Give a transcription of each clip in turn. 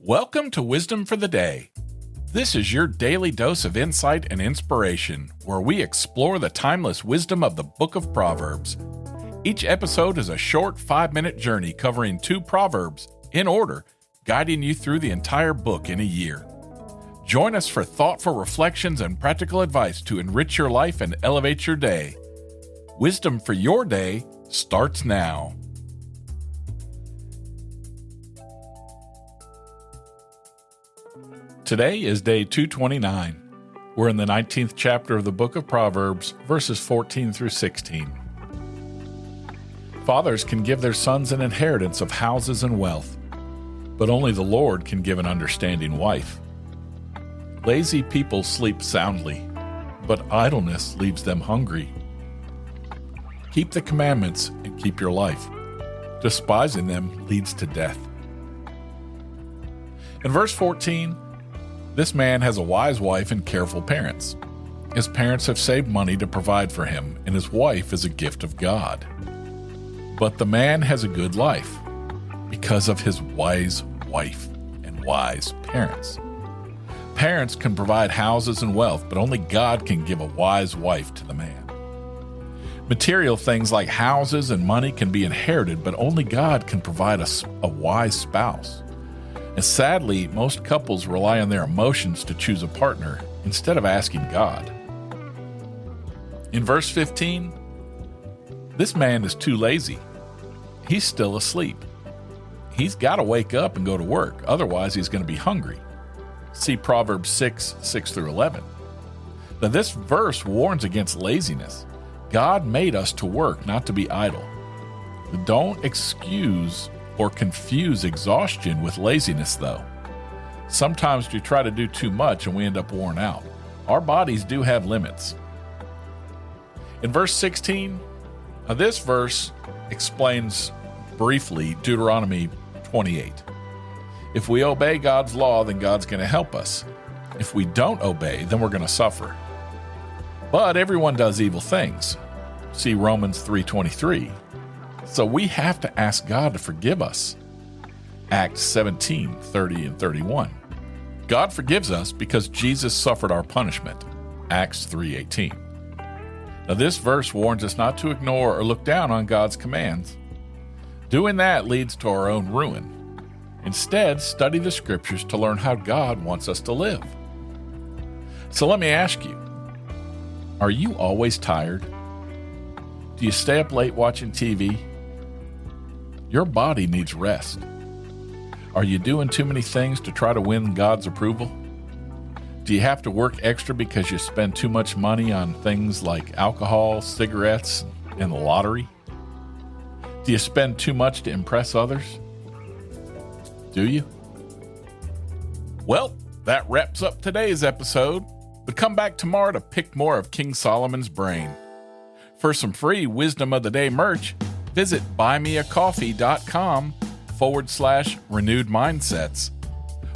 Welcome to Wisdom for the Day. This is your daily dose of insight and inspiration, where we explore the timeless wisdom of the book of Proverbs. Each episode is a short 5-minute journey covering 2 proverbs in order, guiding you through the entire book in a year. Join us for thoughtful reflections and practical advice to enrich your life and elevate your day. Wisdom for your day starts now. Today is day 229. We're in the 19th chapter of the book of Proverbs, verses 14 through 16. Fathers can give their sons an inheritance of houses and wealth, but only the Lord can give an understanding wife. Lazy people sleep soundly, but idleness leaves them hungry. Keep the commandments and keep your life. Despising them leads to death. In verse 14, this man has a wise wife and careful parents. His parents have saved money to provide for him, and his wife is a gift of God. But the man has a good life because of his wise wife and wise parents. Parents can provide houses and wealth, but only God can give a wise wife to the man. Material things like houses and money can be inherited, but only God can provide a wise spouse. And sadly, most couples rely on their emotions to choose a partner instead of asking God. In verse 15, this man is too lazy. He's still asleep. He's got to wake up and go to work, otherwise he's going to be hungry. See Proverbs 6 through 11. Now this verse warns against laziness. God made us to work, not to be idle. Don't excuse or confuse exhaustion with laziness, though. Sometimes we try to do too much and we end up worn out. Our bodies do have limits. In verse 16, this verse explains briefly Deuteronomy 28. If we obey God's law, then God's going to help us. If we don't obey, then we're going to suffer. But everyone does evil things. See Romans 3:23. So we have to ask God to forgive us. Acts 17:30 and 31. God forgives us because Jesus suffered our punishment. Acts 3:18. Now this verse warns us not to ignore or look down on God's commands. Doing that leads to our own ruin. Instead, study the scriptures to learn how God wants us to live. So let me ask you, are you always tired? Do you stay up late watching TV? Your body needs rest. Are you doing too many things to try to win God's approval? Do you have to work extra because you spend too much money on things like alcohol, cigarettes, and the lottery? Do you spend too much to impress others? Do you? Well, that wraps up today's episode, but come back tomorrow to pick more of King Solomon's brain. For some free Wisdom of the Day merch, visit buymeacoffee.com/renewed mindsets.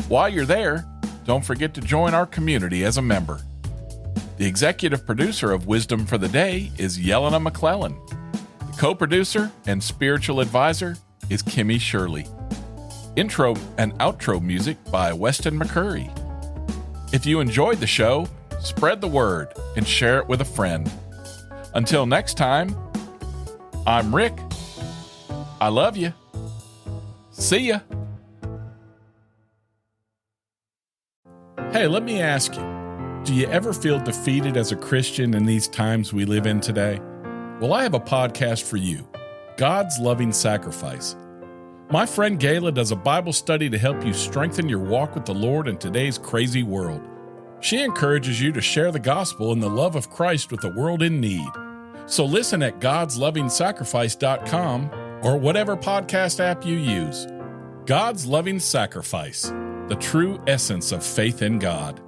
While you're there, don't forget to join our community as a member. The executive producer of Wisdom for the Day is Yelena McClellan. The co-producer and spiritual advisor is Kimmy Shirley. Intro and outro music by Weston McCurry. If you enjoyed the show, spread the word and share it with a friend. Until next time, I'm Rick. I love you. See ya. Hey, let me ask you, do you ever feel defeated as a Christian in these times we live in today? Well, I have a podcast for you, God's Loving Sacrifice. My friend Gayla does a Bible study to help you strengthen your walk with the Lord in today's crazy world. She encourages you to share the gospel and the love of Christ with a world in need. So listen at godslovingsacrifice.com or whatever podcast app you use. God's Loving Sacrifice, the true essence of faith in God.